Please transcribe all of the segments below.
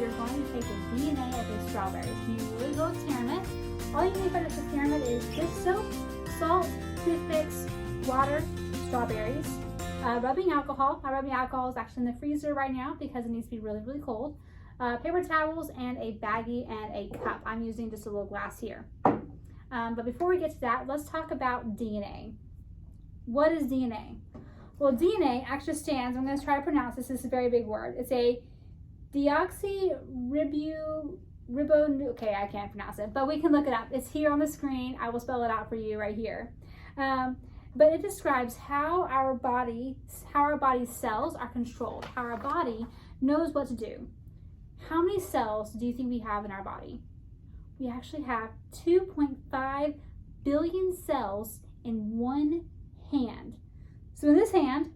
we are going to take the DNA of a strawberry. It's going to be a really cool experiment. All you need for this experiment is dish soap, salt, toothpicks, water, strawberries, rubbing alcohol. My rubbing alcohol is actually in the freezer right now because it needs to be really, really cold. Paper towels and a baggie and a cup. I'm using just a little glass here. But before we get to that, let's talk about DNA. What is DNA? Well, DNA actually stands, I'm going to try to pronounce this, this is a very big word. It's a okay, I can't pronounce it, but we can look it up. It's here on the screen. I will spell it out for you right here. But it describes how our body's cells are controlled, how our body knows what to do. How many cells do you think we have in our body? We actually have 2.5 billion cells in one hand. So in this hand,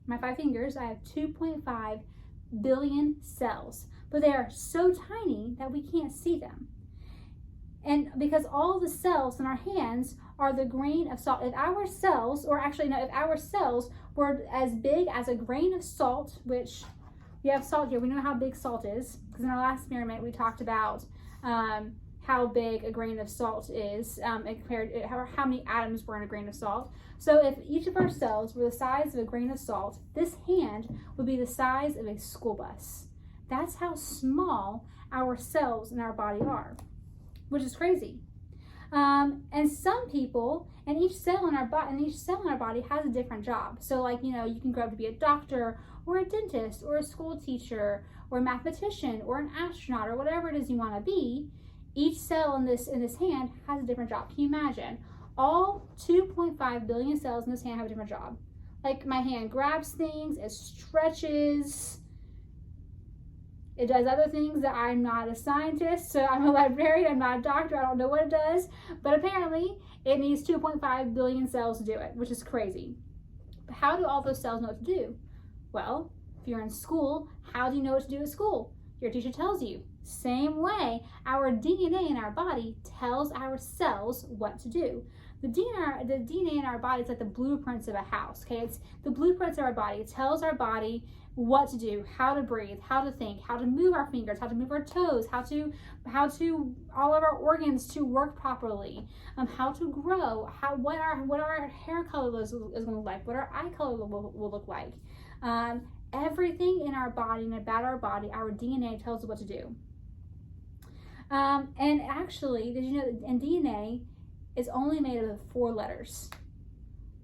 my 5 fingers, I have 2.5 billion cells, but they are so tiny that we can't see them. And because all the cells in our hands are the grain of salt, if our cells were as big as a grain of salt, which we have salt here, we know how big salt is, because in our last experiment we talked about how big a grain of salt is, compared to how many atoms were in a grain of salt. So if each of our cells were the size of a grain of salt, this hand would be the size of a school bus. That's how small our cells in our body are, which is crazy. And some people, and each cell in our body has a different job. So like, you can grow up to be a doctor or a dentist or a school teacher or a mathematician or an astronaut or whatever it is you want to be. Each cell in this hand has a different job. Can you imagine? All 2.5 billion cells in this hand have a different job. Like my hand grabs things, it stretches, it does other things that I'm not a scientist, so I'm a librarian, I'm not a doctor, I don't know what it does, but apparently it needs 2.5 billion cells to do it, which is crazy. But how do all those cells know what to do? Well, if you're in school, how do you know what to do at school? Your teacher tells you. Same way, our DNA in our body tells our cells what to do. The DNA in our body is like the blueprints of a house, okay? It's the blueprints of our body. It tells our body what to do, how to breathe, how to think, how to move our fingers, how to move our toes, how to all of our organs to work properly, how to grow, what our hair color is going to look like, what our eye color will look like. Everything in our body and about our body, our DNA tells us what to do. And actually, did you know that DNA is only made of 4 letters?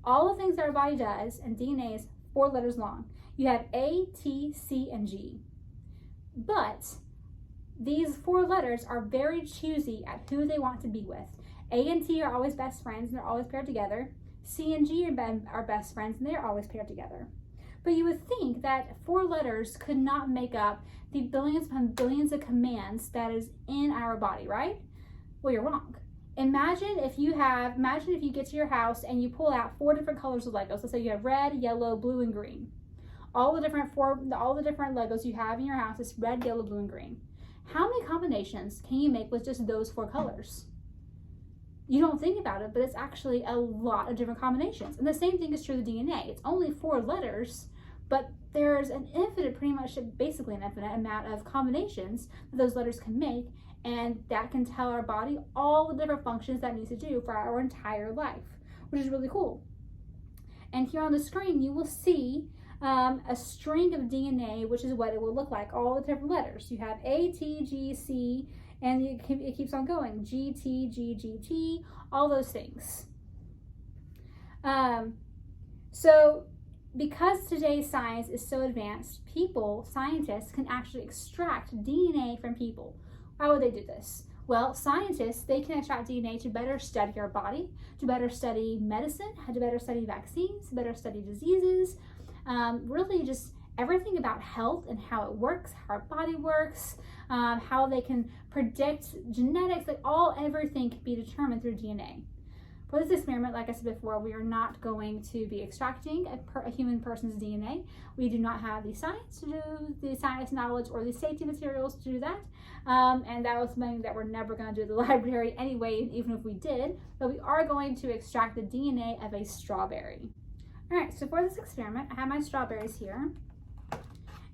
All the things that our body does, and DNA is 4 letters long. You have A, T, C, and G. But these 4 letters are very choosy at who they want to be with. A and T are always best friends, and they're always paired together. C and G are best friends, and they're always paired together. But you would think that 4 letters could not make up the billions upon billions of commands that is in our body, right? Well, you're wrong. Imagine if you get to your house and you pull out 4 different colors of Legos. Let's say you have red, yellow, blue, and green. All the different Legos you have in your house is red, yellow, blue, and green. How many combinations can you make with just those 4 colors? You don't think about it, but it's actually a lot of different combinations. And the same thing is true of the DNA. It's only 4 letters, but there's basically an infinite amount of combinations that those letters can make, and that can tell our body all the different functions that it needs to do for our entire life, which is really cool. And here on the screen, you will see a string of DNA, which is what it will look like, all the different letters. You have A, T, G, C, and it keeps on going. G, T, G, G, T, all those things. So because today's science is so advanced, scientists can actually extract DNA from people. Why would they do this? Well, scientists, they can extract DNA to better study our body, to better study medicine, to better study vaccines, to better study diseases, really just everything about health and how it works, how our body works, how they can predict genetics, everything can be determined through DNA. For this experiment, like I said before, we are not going to be extracting a human person's DNA. We do not have the science to do the science knowledge or the safety materials to do that. And that was something that we're never going to do at the library anyway, even if we did. But we are going to extract the DNA of a strawberry. All right, so for this experiment, I have my strawberries here.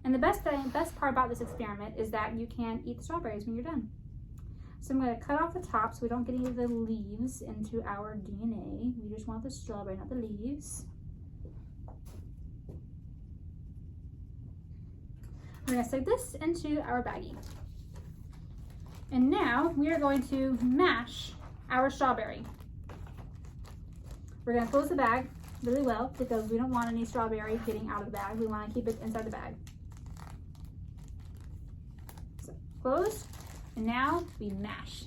And the best part about this experiment is that you can eat the strawberries when you're done. So I'm going to cut off the top so we don't get any of the leaves into our DNA. We just want the strawberry, not the leaves. We're going to stick this into our baggie. And now we are going to mash our strawberry. We're going to close the bag really well because we don't want any strawberry getting out of the bag. We want to keep it inside the bag. So close, and now we mash.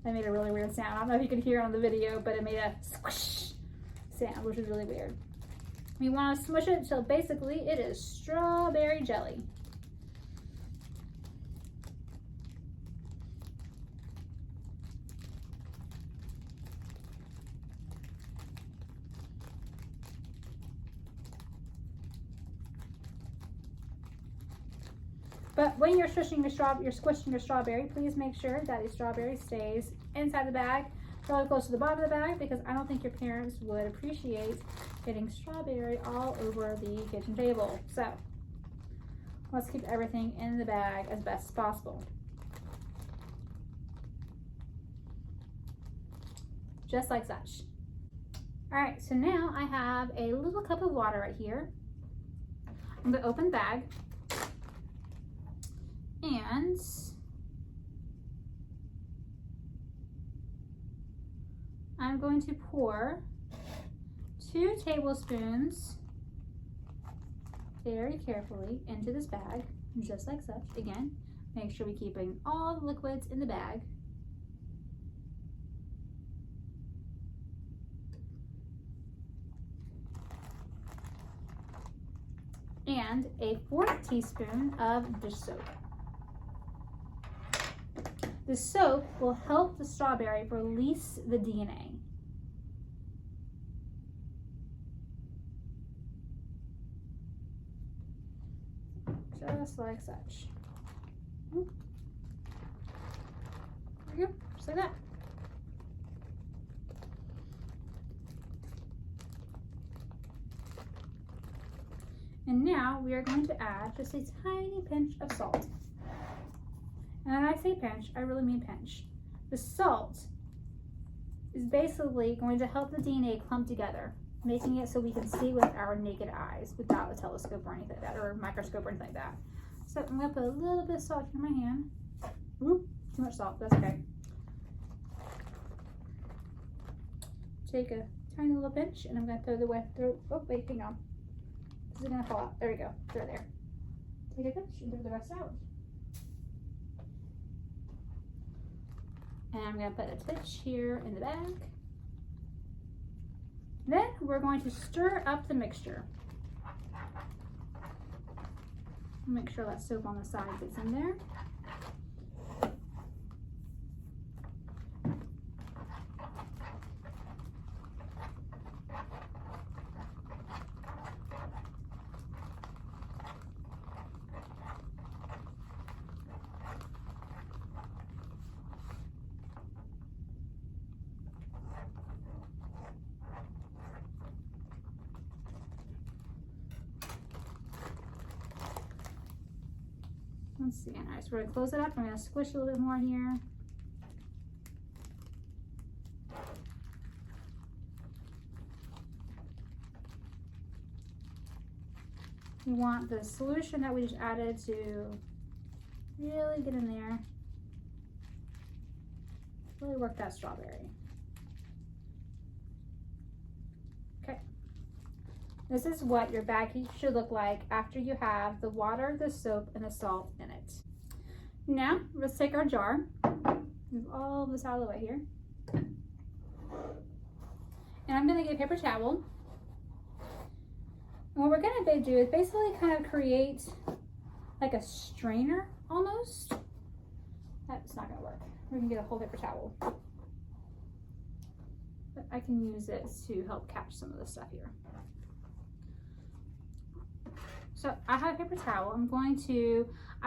That made a really weird sound. I don't know if you could hear it on the video, but it made a squish sound, which is really weird. We want to smush it until basically it is strawberry jelly. But when you're squishing your strawberry, please make sure that the strawberry stays inside the bag, really close to the bottom of the bag, because I don't think your parents would appreciate getting strawberry all over the kitchen table. So let's keep everything in the bag as best as possible. Just like such. All right, so now I have a little cup of water right here. I'm gonna open the bag. And I'm going to pour 2 tablespoons very carefully into this bag, just like such. Again, make sure we're keeping all the liquids in the bag. And a 1/4 teaspoon of dish soap. The soap will help the strawberry release the DNA. Just like such. There we go, just like that. And now we are going to add just a tiny pinch of salt. And when I say pinch, I really mean pinch. The salt is basically going to help the DNA clump together, making it so we can see with our naked eyes without a telescope or anything like that, or a microscope or anything like that. So I'm going to put a little bit of salt in my hand. Ooh, too much salt, that's okay. Take a tiny little pinch, and I'm going to throw the wet through. Oh, wait, hang on. This is going to fall out. There we go. Throw it there. Take a pinch and throw the rest out. And I'm going to put a pinch here in the bag. Then we're going to stir up the mixture. Make sure that soap on the side gets in there. Let's see. All right, so we're going to close it up. I'm going to squish a little bit more here. You want the solution that we just added to really get in there. Really work that strawberry. Okay. This is what your baggie should look like after you have the water, the soap, and the salt in it. Now, let's take our jar, move all of this out of the way here. And I'm gonna get a paper towel. And what we're gonna do is basically kind of create like a strainer almost. That's not gonna work. We're gonna get a whole paper towel. But I can use it to help catch some of the stuff here. So I have a paper towel. I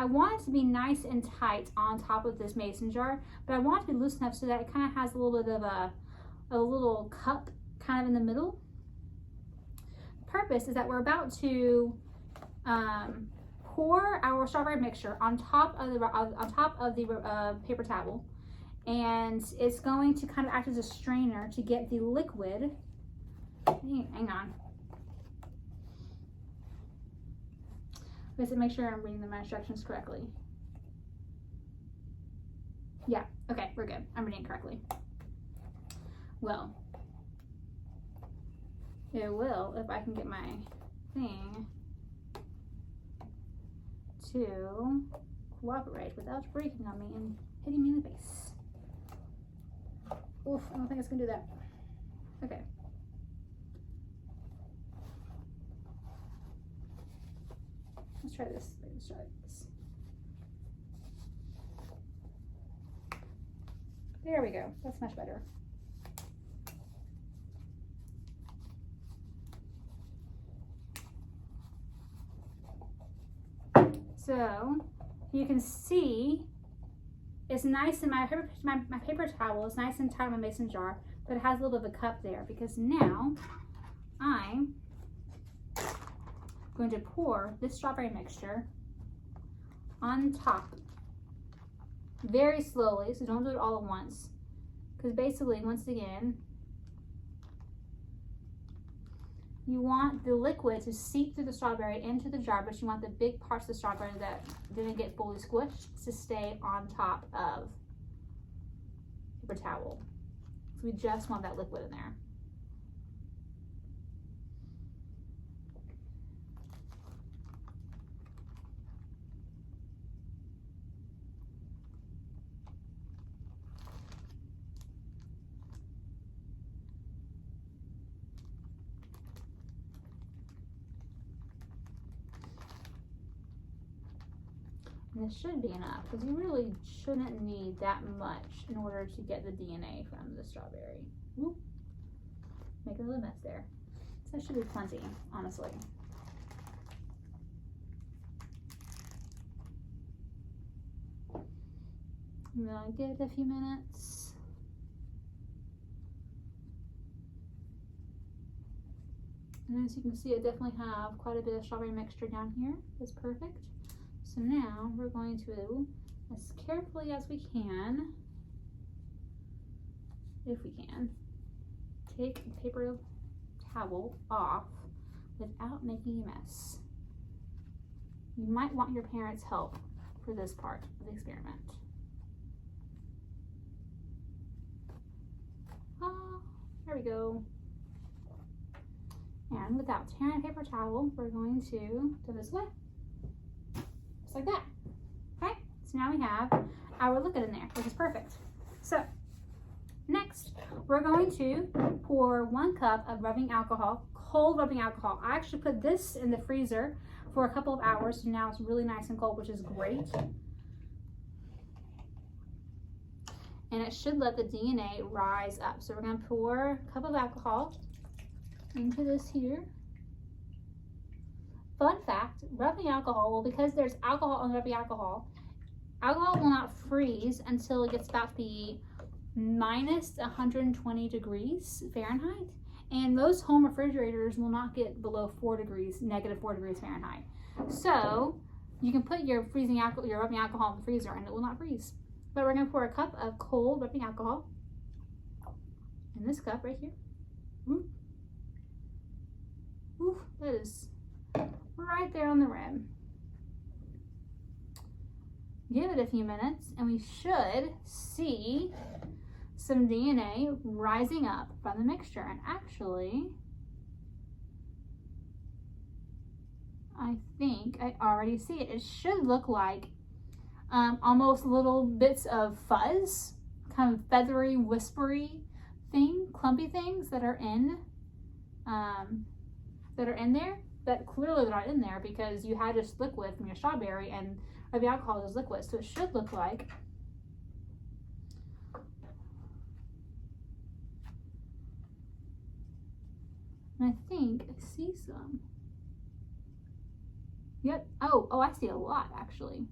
want it to be nice and tight on top of this mason jar, but I want it to be loose enough so that it kind of has a little bit of a little cup kind of in the middle. The purpose is that we're about to pour our strawberry mixture on top of the paper towel, and it's going to kind of act as a strainer to get the liquid. Hang on. Let's make sure I'm reading my instructions correctly. Yeah, okay, we're good. I'm reading it correctly. Well, it will if I can get my thing to cooperate without breaking on me and hitting me in the face. Oof, I don't think it's gonna do that. Okay. Let's try this. Let's try this. There we go. That's much better. So you can see it's nice in my paper towel is nice and tight in my mason jar, but it has a little bit of a cup there because now I'm going to pour this strawberry mixture on top very slowly, so don't do it all at once, because basically, once again, you want the liquid to seep through the strawberry into the jar, but you want the big parts of the strawberry that didn't get fully squished to stay on top of the paper towel. So we just want that liquid in there. And this should be enough because you really shouldn't need that much in order to get the DNA from the strawberry. Whoop. Making a little mess there. So that should be plenty, honestly. I'm gonna give it a few minutes. And as you can see, I definitely have quite a bit of strawberry mixture down here. That's perfect. So now we're going to, as carefully as we can, if we can, take the paper towel off without making a mess. You might want your parents' help for this part of the experiment. There we go. And without tearing a paper towel, we're going to do this way. Just like that. Okay, so now we have our liquid in there, which is perfect. So next, we're going to pour 1 cup of rubbing alcohol, cold rubbing alcohol. I actually put this in the freezer for a couple of hours, so now it's really nice and cold, which is great. And it should let the DNA rise up. So we're going to pour a cup of alcohol into this here. Fun fact, rubbing alcohol, well, because there's alcohol on rubbing alcohol will not freeze until it gets about the minus 120 degrees Fahrenheit. And most home refrigerators will not get below 4 degrees, negative 4 degrees Fahrenheit. So you can put your rubbing alcohol in the freezer and it will not freeze. But we're going to pour a cup of cold rubbing alcohol in this cup right here. Ooh. Ooh, that is right there on the rim. Give it a few minutes and we should see some DNA rising up from the mixture. And actually, I think I already see it. It should look like almost little bits of fuzz, kind of feathery, whispery thing, clumpy things that are in there. But clearly they're not in there because you had just liquid from your strawberry and the alcohol is liquid. So it should look like and I think I see some. Yep. Oh, I see a lot actually.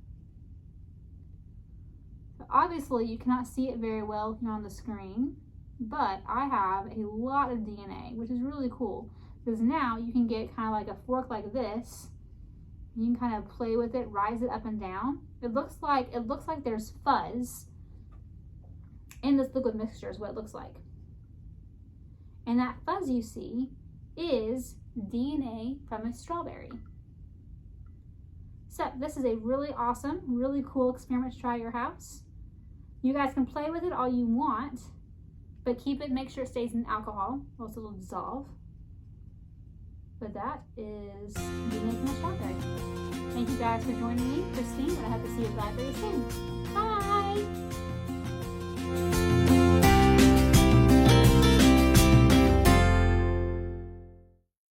So obviously you cannot see it very well here on the screen, but I have a lot of DNA, which is really cool because now you can get kind of like a fork like this You can kind of play with it, rise it up and down. It looks like there's fuzz in this liquid mixture is what it looks like. And that fuzz you see is DNA from a strawberry. So this is a really awesome, really cool experiment to try at your house. You guys can play with it all you want, but make sure it stays in alcohol, or else it'll dissolve. But that is DNA from a strawberry. Thank you guys for joining me, Christine, and I hope to see you back very soon. Bye!